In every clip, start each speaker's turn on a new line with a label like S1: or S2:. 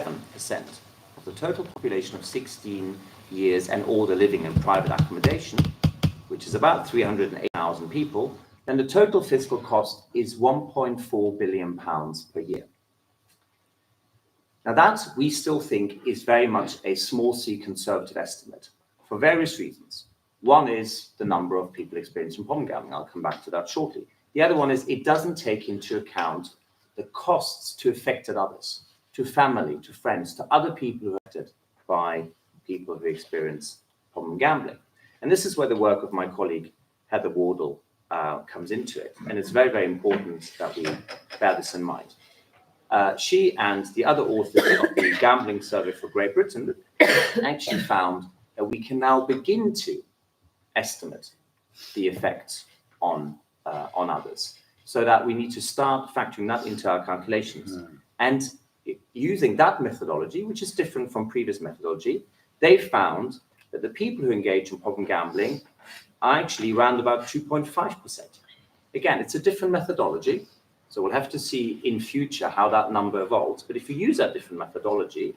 S1: of the total population of 16 years and older living in private accommodation, which is about 308,000 people, then the total fiscal cost is £1.4 billion per year. Now that we still think is very much a small c conservative estimate for various reasons. One is the number of people experiencing problem gambling. I'll come back to that shortly. The other one is it doesn't take into account the costs to affected others, to family, to friends, to other people who are affected by people who experience problem gambling. And this is where the work of my colleague Heather Wardle comes into it. And it's very, very important that we bear this in mind. She and the other authors of the Gambling Survey for Great Britain actually found that we can now begin to estimate the effects on others, so that we need to start factoring that into our calculations. And using that methodology, which is different from previous methodology, they found that the people who engage in problem gambling are actually around about 2.5%. Again, it's a different methodology, so we'll have to see in future how that number evolves. But if you use that different methodology,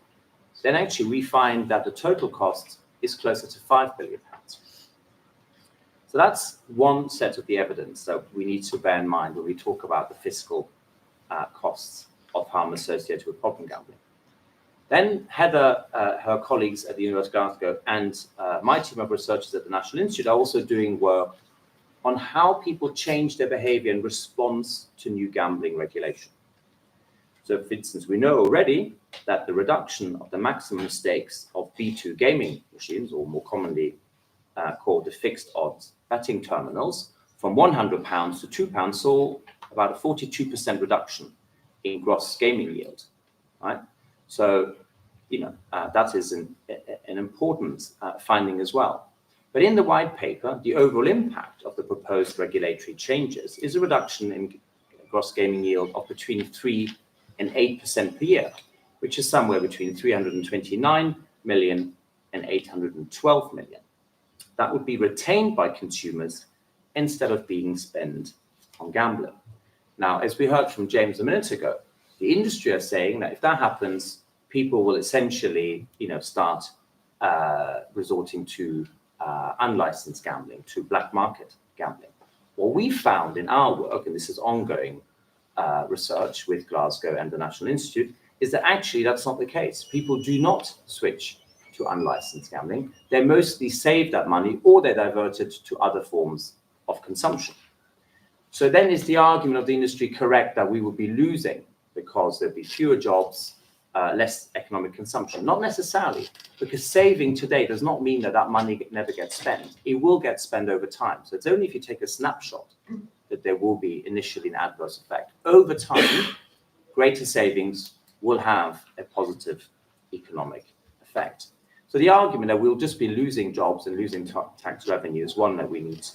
S1: then actually we find that the total cost is closer to £5 billion. So that's one set of the evidence that we need to bear in mind when we talk about the fiscal costs of harm associated with problem gambling. Then Heather, her colleagues at the University of Glasgow, and my team of researchers at the National Institute are also doing work on how people change their behavior in response to new gambling regulation. So, for instance, we know already that the reduction of the maximum stakes of B2 gaming machines, or more commonly called the fixed odds betting terminals, from £100 to £2 saw about a 42% reduction in gross gaming yield, right? So, that is an important finding as well. But in the white paper, the overall impact of the proposed regulatory changes is a reduction in gross gaming yield of between 3 and 8% per year, which is somewhere between 329 million and 812 million. That would be retained by consumers instead of being spent on gambling. Now, as we heard from James a minute ago, the industry are saying that if that happens, people will essentially, start resorting to unlicensed gambling, to black market gambling. What we found in our work, and this is ongoing research with Glasgow and the National Institute, is that actually that's not the case. People do not switch to unlicensed gambling. They mostly save that money or they divert it to other forms of consumption. So then is the argument of the industry correct that we will be losing because there'll be fewer jobs, less economic consumption? Not necessarily, because saving today does not mean that that money never gets spent. It will get spent over time. So it's only if you take a snapshot that there will be initially an adverse effect. Over time, greater savings will have a positive economic effect. So the argument that we'll just be losing jobs and losing tax revenue is one that we need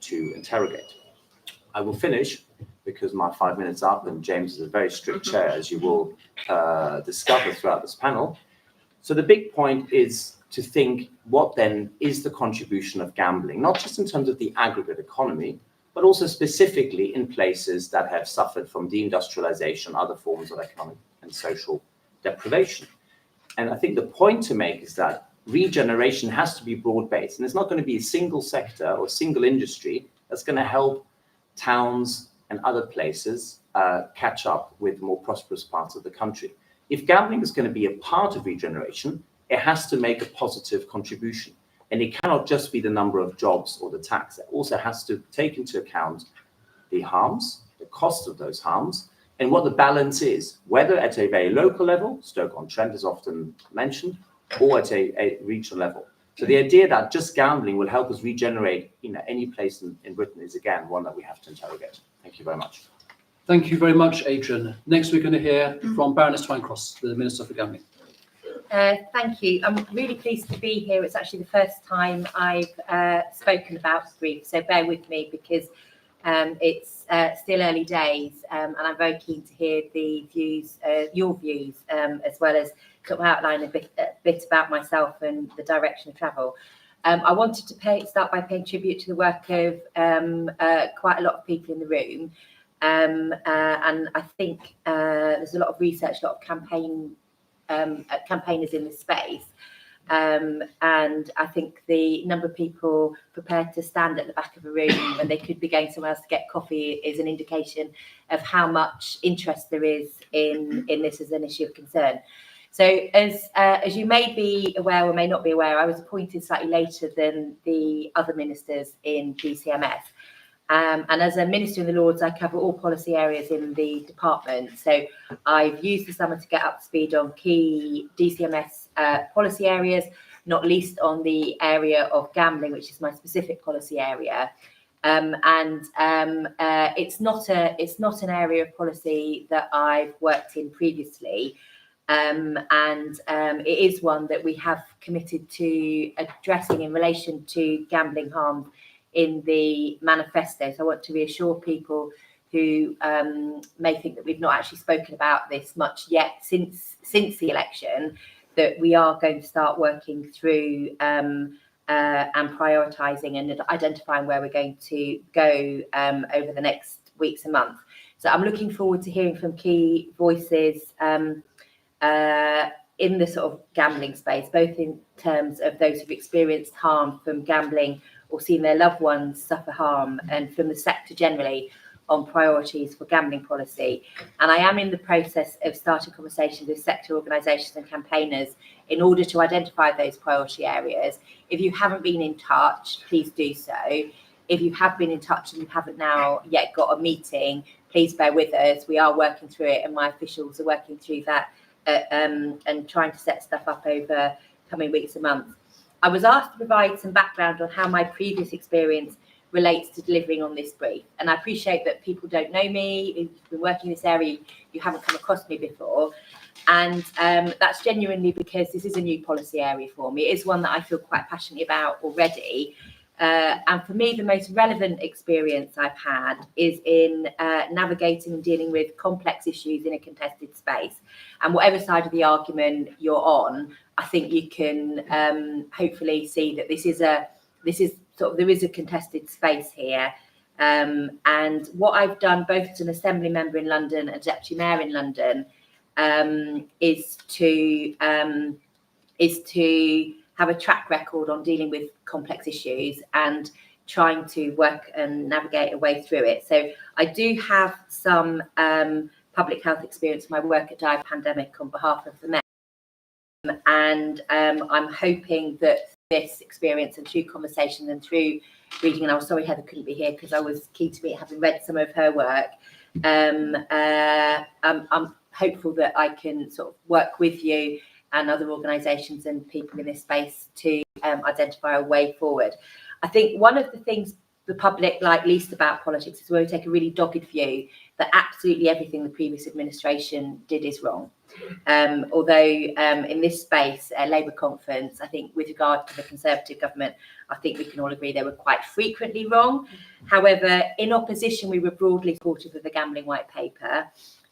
S1: to interrogate. I will finish because my 5 minutes up, and James is a very strict chair, as you will discover throughout this panel. So the big point is to think, what then is the contribution of gambling, not just in terms of the aggregate economy, but also specifically in places that have suffered from deindustrialization, other forms of economic and social deprivation. And I think the point to make is that regeneration has to be broad-based, and it's not going to be a single sector or single industry that's going to help towns and other places catch up with more prosperous parts of the country. If gambling is going to be a part of regeneration, it has to make a positive contribution. And it cannot just be the number of jobs or the tax. It also has to take into account the harms, the cost of those harms, and what the balance is, whether at a very local level, Stoke-on-Trent is often mentioned, or at a regional level. So the idea that just gambling will help us regenerate any place in Britain is, again, one that we have to interrogate. Thank you very much.
S2: Thank you very much, Adrian. Next, we're going to hear from Baroness Twycross, the Minister for Gambling.
S3: Thank you. I'm really pleased to be here. It's actually the first time I've spoken about the brief, so bear with me because it's still early days, and I'm very keen to hear the views, your views, as well as sort of outline a bit about myself and the direction of travel. I wanted to start by paying tribute to the work of quite a lot of people in the room, and I think there's a lot of research, a lot of campaign campaigners in this space. And I think the number of people prepared to stand at the back of a room when they could be going somewhere else to get coffee is an indication of how much interest there is in this as an issue of concern. So as you may be aware or may not be aware, I was appointed slightly later than the other ministers in DCMS. And as a Minister in the Lords, I cover all policy areas in the department. So I've used the summer to get up to speed on key DCMS policy areas, not least on the area of gambling, which is my specific policy area. It's not an area of policy that I've worked in previously. It is one that we have committed to addressing in relation to gambling harm in the manifesto. So I want to reassure people who may think that we've not actually spoken about this much yet since the election, that we are going to start working through and prioritising and identifying where we're going to go over the next weeks and months. So I'm looking forward to hearing from key voices in the sort of gambling space, both in terms of those who've experienced harm from gambling or seen their loved ones suffer harm, and from the sector generally on priorities for gambling policy. And I am in the process of starting conversations with sector organisations and campaigners in order to identify those priority areas. If you haven't been in touch, please do so. If you have been in touch and you haven't now yet got a meeting, please bear with us. We are working through it, and my officials are working through that and trying to set stuff up over coming weeks and months. I was asked to provide some background on how my previous experience relates to delivering on this brief. And I appreciate that people don't know me, you've been working in this area, you haven't come across me before. And that's genuinely because this is a new policy area for me. It is one that I feel quite passionate about already. And for me, the most relevant experience I've had is in navigating and dealing with complex issues in a contested space. And whatever side of the argument you're on, I think you can hopefully see that there is a contested space here. And what I've done, both as an Assembly member in London and Deputy Mayor in London, is to have a track record on dealing with complex issues and trying to work and navigate a way through it. So I do have some public health experience in my work at Dive Pandemic on behalf of the Met. And I'm hoping that this experience and through conversation and through reading, and I'm sorry Heather couldn't be here because I was keen to meet, having read some of her work, I'm hopeful that I can sort of work with you and other organisations and people in this space to identify a way forward. I think one of the things the public like least about politics is where we take a really dogged view that absolutely everything the previous administration did is wrong. Although in this space, Labour conference, I think with regard to the Conservative government, I think we can all agree they were quite frequently wrong. However, in opposition, we were broadly supportive of the gambling white paper.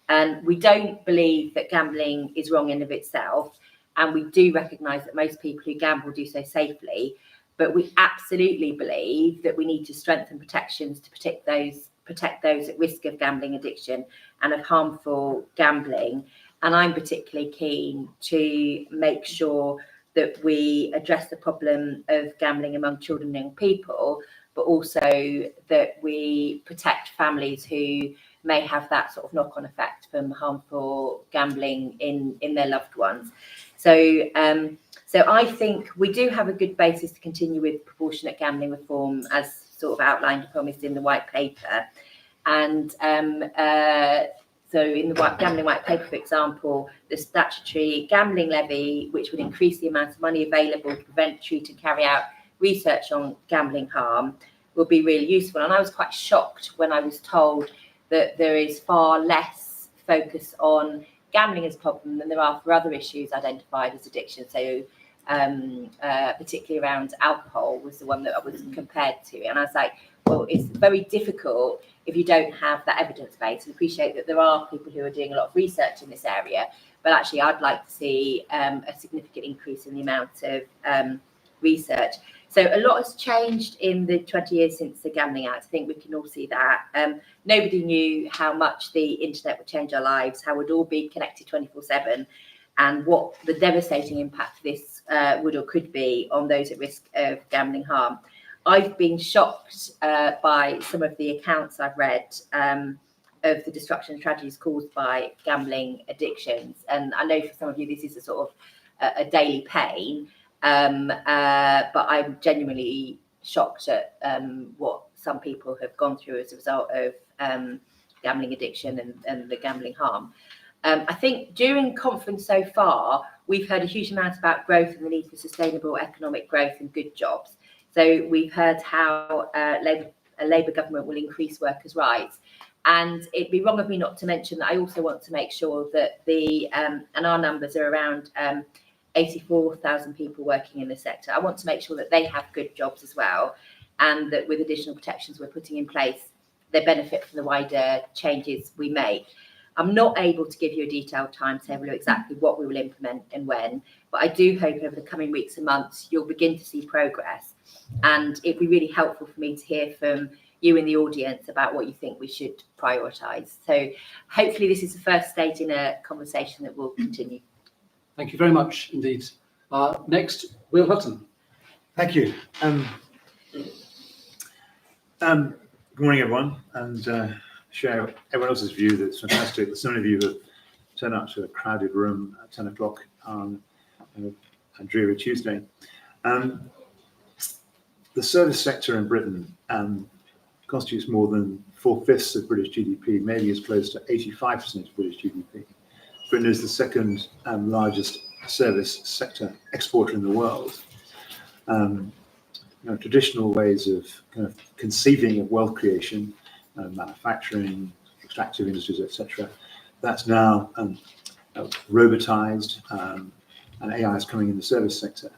S3: And we don't believe that gambling is wrong in and of itself. And we do recognise that most people who gamble do so safely. But we absolutely believe that we need to strengthen protections to protect those at risk of gambling addiction and of harmful gambling. And I'm particularly keen to make sure that we address the problem of gambling among children and young people, but also that we protect families who may have that sort of knock-on effect from harmful gambling in their loved ones. So I think we do have a good basis to continue with proportionate gambling reform as sort of outlined and promised in the white paper. And so in the gambling white paper, for example, the statutory gambling levy, which would increase the amount of money available to prevent, treat and carry out research on gambling harm, will be really useful. And I was quite shocked when I was told that there is far less focus on gambling as a problem than there are for other issues identified as addiction. So particularly around alcohol was the one that I was compared to. And I was like, well, it's very difficult if you don't have that evidence base. And appreciate that there are people who are doing a lot of research in this area, but actually I'd like to see a significant increase in the amount of research. So a lot has changed in the 20 years since the Gambling Act. I think we can all see that. Nobody knew how much the internet would change our lives, how we'd all be connected 24/7. and what the devastating impact this would or could be on those at risk of gambling harm. I've been shocked by some of the accounts I've read of the destruction and tragedies caused by gambling addictions. And I know for some of you, this is a sort of a daily pain, but I'm genuinely shocked at what some people have gone through as a result of gambling addiction and the gambling harm. I think during conference so far, we've heard a huge amount about growth and the need for sustainable economic growth and good jobs. So we've heard how a Labour government will increase workers' rights. And it'd be wrong of me not to mention that I also want to make sure that and our numbers are around 84,000 people working in the sector. I want to make sure that they have good jobs as well, and that with additional protections we're putting in place, they benefit from the wider changes we make. I'm not able to give you a detailed timetable of exactly what we will implement and when, but I do hope over the coming weeks and months you'll begin to see progress. And it'd be really helpful for me to hear from you in the audience about what you think we should prioritise. So hopefully this is the first stage in a conversation that will continue.
S2: Thank you very much indeed. Next, Will Hutton.
S4: Thank you. Good morning, everyone, and share everyone else's view that it's fantastic that so many of you have turned up to a crowded room at 10 o'clock on a dreary Tuesday. The service sector in Britain constitutes more than 4/5 of British GDP, maybe as close to 85% of British GDP. Britain is the second largest service sector exporter in the world. Traditional ways of kind of conceiving of wealth creation, manufacturing, extractive industries, etc., that's now robotized, and AI is coming in the service sector.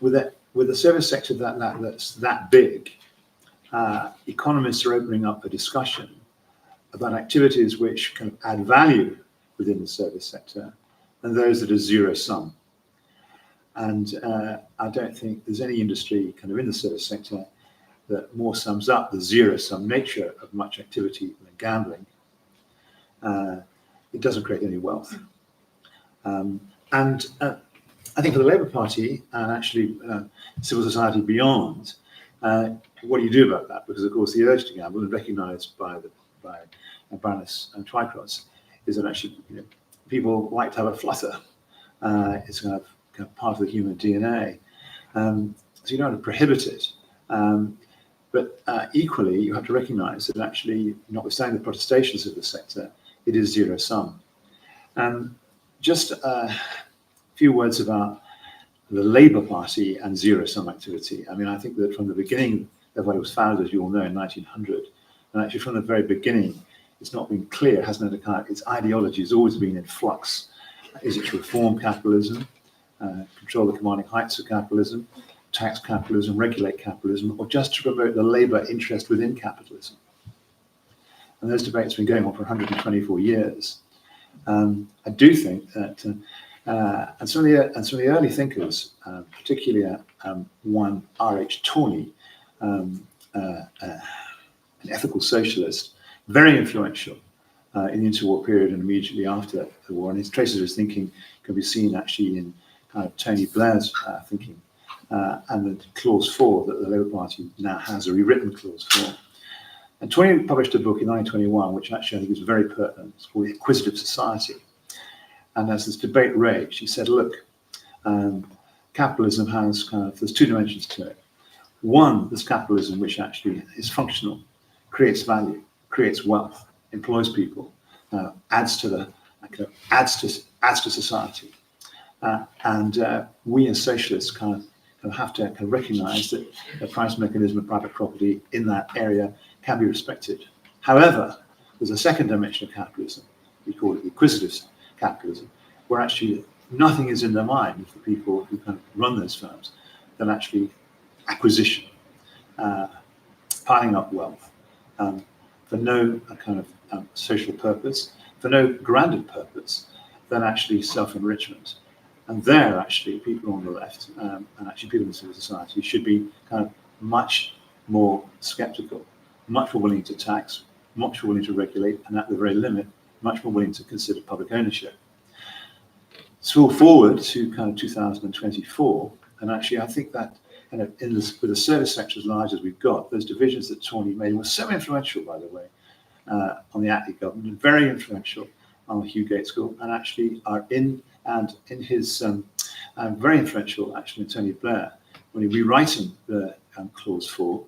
S4: With a service sector that's that big, economists are opening up a discussion about activities which can add value within the service sector and those that are zero sum. And I don't think there's any industry kind of in the service sector that more sums up the zero sum nature of much activity than gambling. It doesn't create any wealth. I think for the Labour Party and actually civil society beyond, what do you do about that? Because of course the urge to gamble, and recognised by Baroness Twycross, is that actually people like to have a flutter. It's kind of part of the human DNA. So you don't have to prohibit it. But equally, you have to recognise that actually, notwithstanding the protestations of the sector, it is zero sum. Just a few words about the Labour Party and zero sum activity. I mean, I think that from the beginning of when it was founded, as you all know, in 1900, and actually from the very beginning, it's not been clear, hasn't it? Its ideology has always been in flux. Is it to reform capitalism, control the commanding heights of capitalism, tax capitalism, regulate capitalism, or just to promote the labour interest within capitalism? And those debates have been going on for 124 years. I do think that, and some of the early thinkers, particularly one R.H. Tawney, an ethical socialist, very influential in the interwar period and immediately after the war, and his traces of his thinking can be seen actually in kind of Tony Blair's thinking, and the clause 4 that the Labour Party now has, a rewritten clause 4. And Tony published a book in 1921, which actually I think is very pertinent. It's called The Acquisitive Society. And as this debate raged, he said, look, capitalism has there's two dimensions to it. One, there's capitalism which actually is functional, creates value, creates wealth, employs people, adds to society. And we as socialists have to recognise that the price mechanism of private property in that area can be respected. However, there's a second dimension of capitalism. We call it the acquisitive capitalism, where actually nothing is in their mind of the people who run those firms than actually acquisition, piling up wealth for no social purpose, for no grander purpose than actually self-enrichment. And there, actually, people on the left and actually people in civil society should be much more sceptical, much more willing to tax much more willing to regulate, and at the very limit, much more willing to consider public ownership. Scroll forward to kind of 2024, and actually I think that with a service sector as large as we've got, those divisions that Tawny made were so influential, by the way, on the Attlee government, and very influential on Hugh Gate School, and actually are in his very influential actually in Tony Blair when he rewriting the clause 4,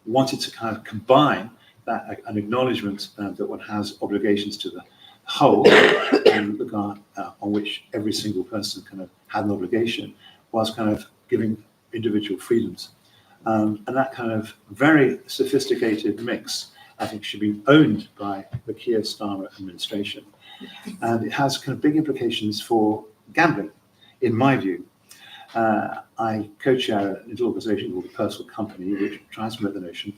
S4: wanted to kind of combine that an acknowledgement that one has obligations to the whole and regard on which every single person kind of had an obligation, whilst kind of giving individual freedoms. And that kind of very sophisticated mix, I think, should be owned by the Keir Starmer administration. And it has kind of big implications for gambling, in my view. I co-chair a little organization called the Personal Company, which tries to promote the notion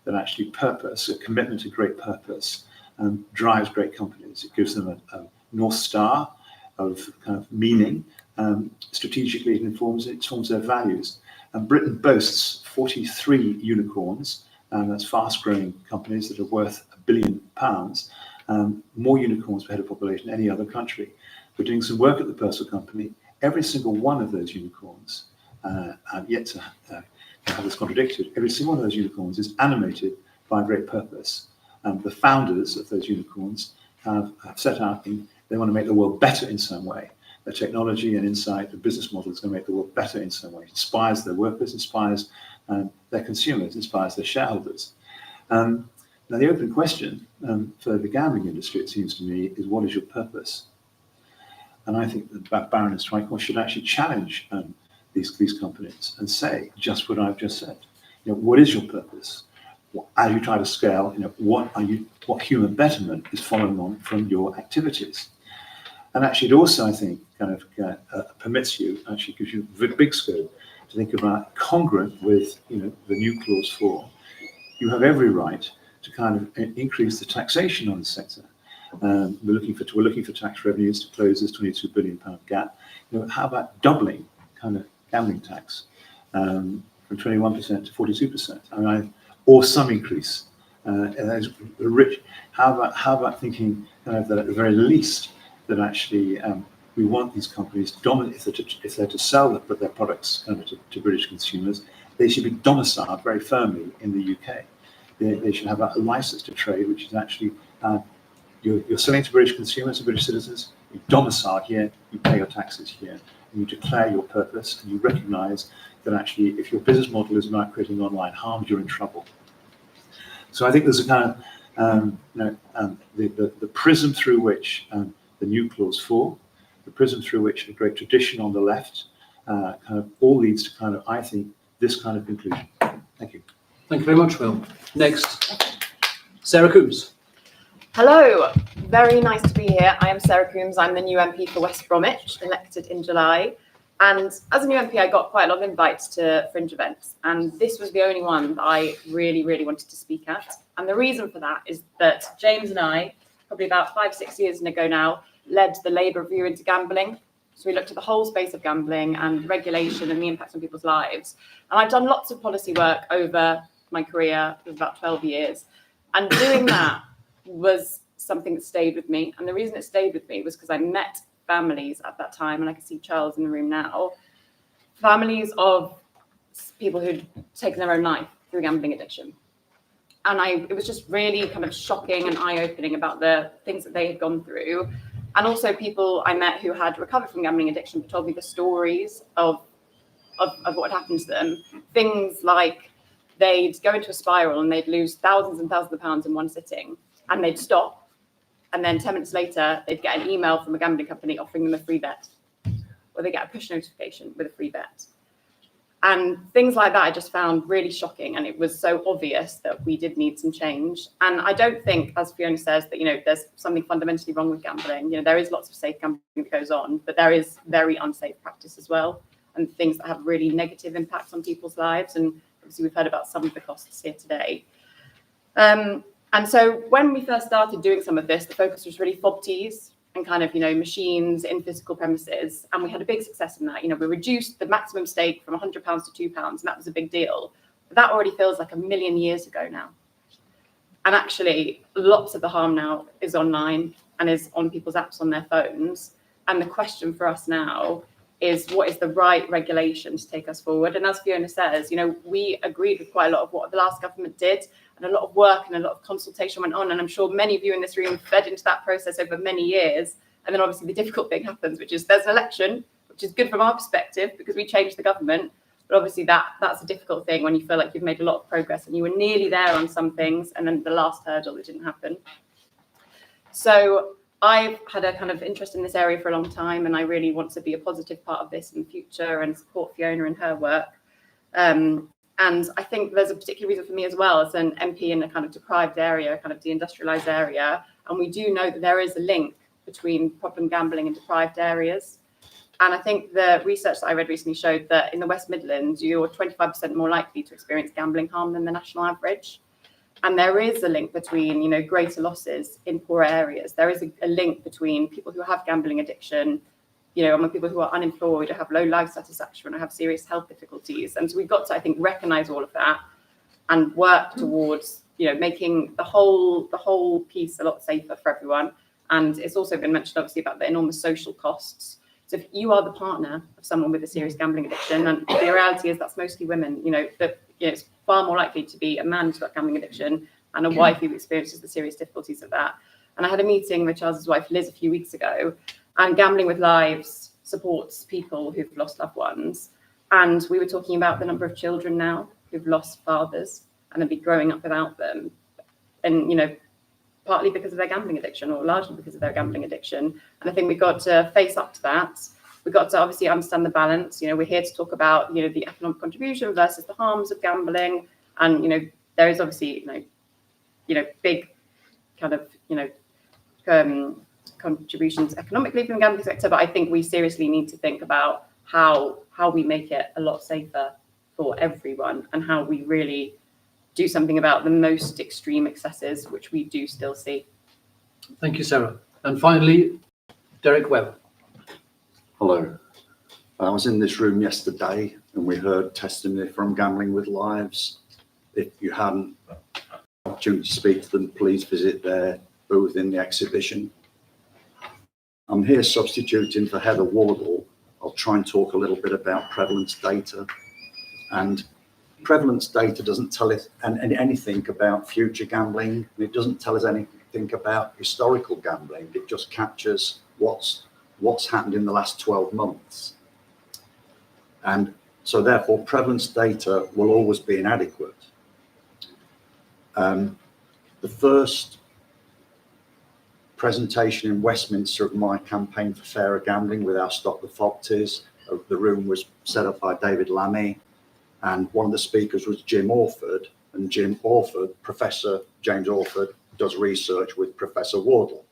S4: that actually purpose, a commitment to great purpose, drives great companies. It gives them a North Star of kind of meaning. Strategically, it informs their values. And Britain boasts 43 unicorns, that's fast-growing companies that are worth £1 billion, more unicorns per head of population than any other country. We're doing some work at the Personal Company. Every single one of those unicorns, have yet to have this contradicted, every single one of those unicorns is animated by a great purpose. The founders of those unicorns have set out, they want to make the world better in some way. Their technology and insight, the business model is going to make the world better in some way. It inspires their workers, inspires their consumers, inspires their shareholders. Now, the open question for the gambling industry, it seems to me, is what is your purpose? And I think that Baroness Twycross should actually challenge these companies and say just what I've just said. What is your purpose? As you try to scale, what human betterment is following on from your activities? And actually, it also, I think, kind of permits you, actually gives you big scope to think about congruent with, the new clause 4. You have every right to kind of increase the taxation on the sector. We're looking for tax revenues to close this £22 billion gap. How about doubling kind of gambling tax from 21% to 42%? Or some increase. Rich. How about thinking kind of that at the very least that actually we want these companies dominant if they're to sell their products kind of to British consumers, they should be domiciled very firmly in the UK. They should have a license to trade, which is actually you're selling to British consumers and British citizens, you domicile here, you pay your taxes here, and you declare your purpose, and you recognise that actually if your business model is about creating online harm, you're in trouble. So I think there's a kind of, the prism through which the new clause 4, the prism through which a great tradition on the left, kind of all leads to kind of, I think, this kind of conclusion. Thank you.
S2: Thank you very much, Will. Next, Sarah Coombs.
S5: Hello, very nice to be here. I am Sarah Coombs. I'm the new MP for West Bromwich, elected in July. And as a new MP, I got quite a lot of invites to fringe events. And this was the only one that I really, really wanted to speak at. And the reason for that is that James and I, probably about 5-6 years ago now, led the Labour review into gambling. So we looked at the whole space of gambling and regulation and the impact on people's lives. And I've done lots of policy work over my career, it was about 12 years. And doing that was something that stayed with me. And the reason it stayed with me was because I met families at that time, and I can see Charles in the room now, families of people who'd taken their own life through gambling addiction. And it was just really kind of shocking and eye-opening about the things that they had gone through. And also people I met who had recovered from gambling addiction but told me the stories of what happened to them. Things like they'd go into a spiral and they'd lose thousands and thousands of pounds in one sitting, and they'd stop. And then 10 minutes later, they'd get an email from a gambling company offering them a free bet, or they get a push notification with a free bet. And things like that I just found really shocking. And it was so obvious that we did need some change. And I don't think, as Fiona says, that, there's something fundamentally wrong with gambling. There is lots of safe gambling that goes on, but there is very unsafe practice as well, and things that have really negative impacts on people's lives. And obviously we've heard about some of the costs here today. And so when we first started doing some of this, the focus was really fob teas and kind of, machines in physical premises. And we had a big success in that. We reduced the maximum stake from £100 to £2, and that was a big deal. But that already feels like a million years ago now. And actually, lots of the harm now is online and is on people's apps on their phones. And the question for us now is, what is the right regulation to take us forward? And as Fiona says, we agreed with quite a lot of what the last government did, and a lot of work and a lot of consultation went on. And I'm sure many of you in this room fed into that process over many years. And then obviously the difficult thing happens, which is there's an election, which is good from our perspective because we changed the government. But obviously that's a difficult thing when you feel like you've made a lot of progress and you were nearly there on some things, and then the last hurdle, it didn't happen. So I've had a kind of interest in this area for a long time, and I really want to be a positive part of this in the future and support Fiona in her work. And I think there's a particular reason for me as well as an MP in a kind of deprived area, kind of deindustrialized area. And we do know that there is a link between problem gambling and deprived areas. And I think the research that I read recently showed that in the West Midlands, you're 25% more likely to experience gambling harm than the national average. And there is a link between, greater losses in poor areas. There is a link between people who have gambling addiction, among people who are unemployed or have low life satisfaction or have serious health difficulties. And so we've got to, I think, recognise all of that and work towards, making the whole piece a lot safer for everyone. And it's also been mentioned, obviously, about the enormous social costs. So if you are the partner of someone with a serious gambling addiction, and the reality is that's mostly women, it's far more likely to be a man who's got gambling addiction and a wife who experiences the serious difficulties of that. And I had a meeting with Charles's wife, Liz, a few weeks ago, and Gambling with Lives supports people who've lost loved ones. And we were talking about the number of children now who've lost fathers and have been growing up without them. And, partly because of their gambling addiction or largely because of their gambling addiction. And I think we've got to face up to that. We've got to obviously understand the balance. We're here to talk about, the economic contribution versus the harms of gambling. And, there is obviously, big kind of, contributions economically from the gambling sector. But I think we seriously need to think about how we make it a lot safer for everyone and how we really do something about the most extreme excesses, which we do still see.
S2: Thank you, Sarah. And finally, Derek Webb.
S6: Hello. I was in this room yesterday and we heard testimony from Gambling with Lives. If you hadn't opportunity to speak to them, please visit their booth in the exhibition. I'm here substituting for Heather Wardle. I'll try and talk a little bit about prevalence data. And prevalence data doesn't tell us anything about future gambling, and it doesn't tell us anything about historical gambling. It just captures what's happened in the last 12 months. And so therefore prevalence data will always be inadequate. The first presentation in Westminster of my campaign for fairer gambling with our Stop the Foxes, the room was set up by David Lammy, and one of the speakers was Jim Orford, and Jim Orford, Professor James Orford, does research with Professor Wardle,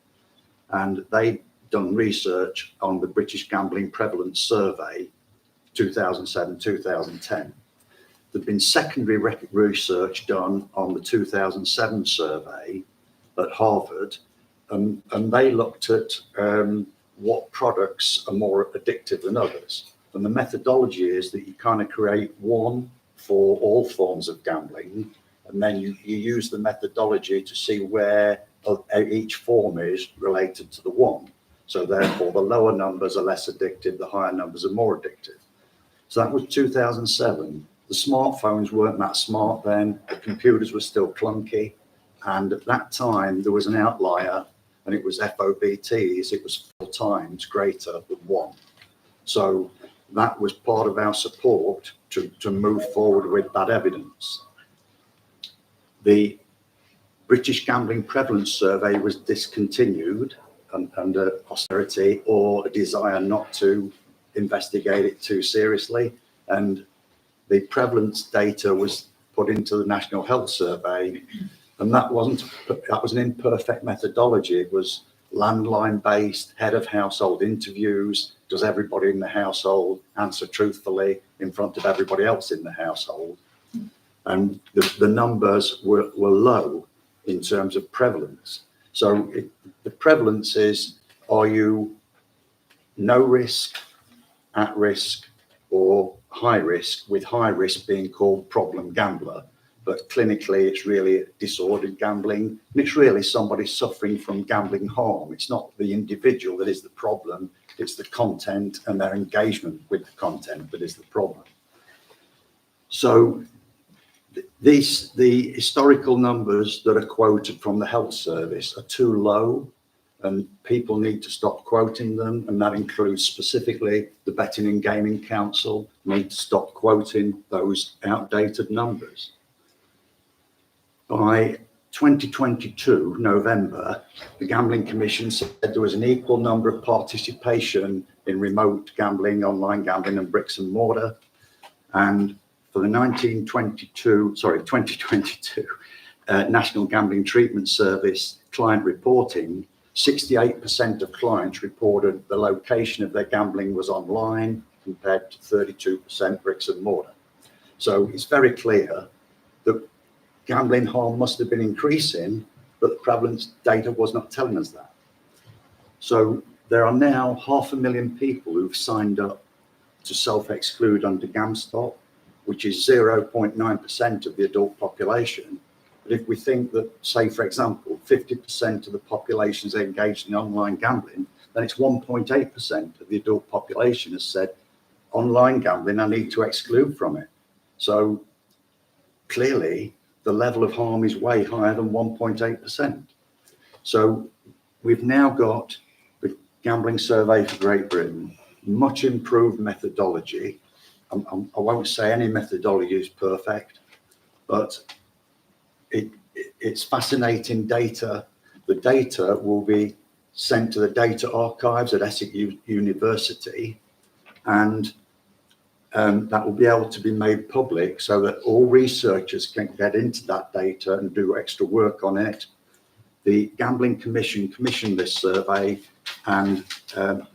S6: and they've done research on the British Gambling Prevalence Survey 2007-2010. There'd been secondary research done on the 2007 survey at Harvard, and they looked at what products are more addictive than others. And the methodology is that you kind of create one for all forms of gambling, and then you use the methodology to see where each form is related to the one. So therefore, the lower numbers are less addictive, the higher numbers are more addictive. So that was 2007. The smartphones weren't that smart then, the computers were still clunky, and at that time there was an outlier, and it was FOBTs, it was 4 times greater than 1. So that was part of our support to move forward with that evidence. The British Gambling Prevalence Survey was discontinued under austerity or a desire not to investigate it too seriously. And the prevalence data was put into the National Health Survey, and that was an imperfect methodology. It was landline-based, head of household interviews. Does everybody in the household answer truthfully in front of everybody else in the household? And the numbers were low in terms of prevalence. So the prevalence is, are you no risk, at risk, or high risk, with high risk being called problem gambler? but clinically it's really disordered gambling. And it's really somebody suffering from gambling harm. It's not the individual that is the problem, it's the content and their engagement with the content that is the problem. So the historical numbers that are quoted from the health service are too low, and people need to stop quoting them, and that includes specifically the Betting and Gaming Council need to stop quoting those outdated numbers. By 2022, November, the Gambling Commission said there was an equal number of participation in remote gambling, online gambling and bricks and mortar. And for the 2022 National Gambling Treatment Service client reporting, 68% of clients reported the location of their gambling was online compared to 32% bricks and mortar. So it's very clear that gambling harm must have been increasing, but the prevalence data was not telling us that. So there are now 500,000 people who've signed up to self-exclude under GamStop, which is 0.9% of the adult population. But if we think that, say, for example, 50% of the population is engaged in online gambling, then it's 1.8% of the adult population has said, online gambling, I need to exclude from it. So clearly, the level of harm is way higher than 1.8%. So we've now got the Gambling Survey for Great Britain, much improved methodology. I won't say any methodology is perfect, but it's fascinating data. The data will be sent to the data archives at Essex University, and that will be able to be made public so that all researchers can get into that data and do extra work on it. The Gambling Commission commissioned this survey, and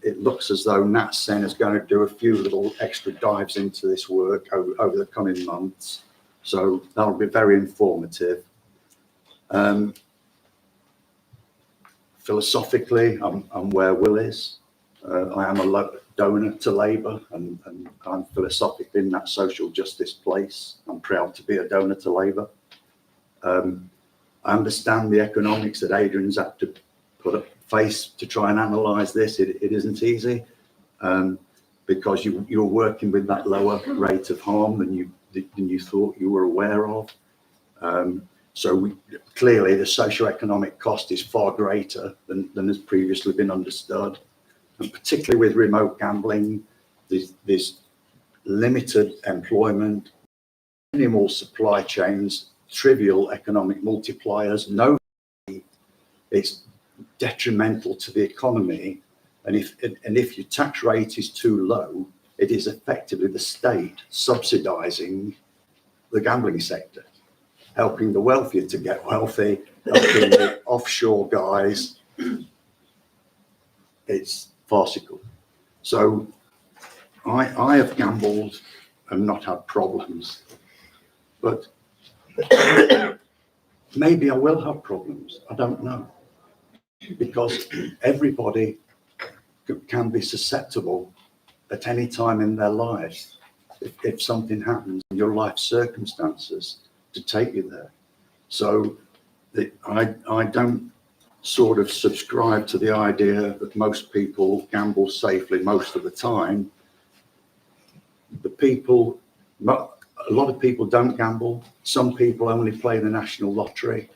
S6: it looks as though NatSen is going to do a few little extra dives into this work over the coming months. So that'll be very informative. Philosophically, I'm where Will is. I am a donor to Labour, and I'm philosophically in that social justice place. I'm proud to be a donor to Labour. I understand the economics that Adrian's had to put a face to try and analyse this. It isn't easy, because you're working with that lower rate of harm than you thought you were aware of. So clearly the socio-economic cost is far greater than has previously been understood. And particularly with remote gambling, there's limited employment, minimal supply chains, trivial economic multipliers, it's detrimental to the economy. And if your tax rate is too low, it is effectively the state subsidizing the gambling sector, helping the wealthier to get wealthy, helping the offshore guys. It's farcical. So I have gambled and not had problems, but maybe I will have problems. I don't know, because everybody can be susceptible at any time in their lives if something happens in your life circumstances to take you there. So I don't sort of subscribe to the idea that most people gamble safely most of the time. A lot of people don't gamble. Some people only play the national lottery.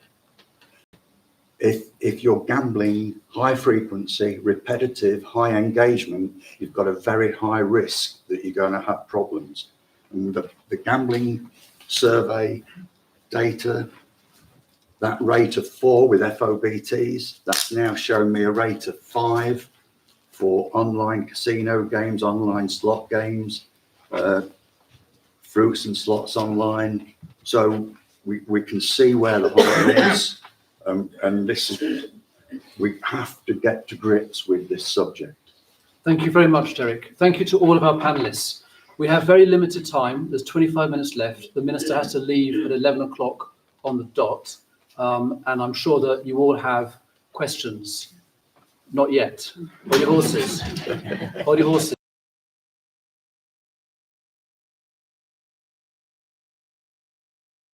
S6: If you're gambling high frequency, repetitive, high engagement, you've got a very high risk that you're going to have problems. And the gambling survey data, that rate of 4 with FOBTs, that's now shown me a rate of 5 for online casino games, online slot games, fruits and slots online. So we can see where the harm is, and we have to get to grips with this subject.
S2: Thank you very much, Derek. Thank you to all of our panelists. We have very limited time. There's 25 minutes left. The Minister has to leave at 11 o'clock on the dot. And I'm sure that you all have questions. Not yet. Hold your horses. Hold your horses.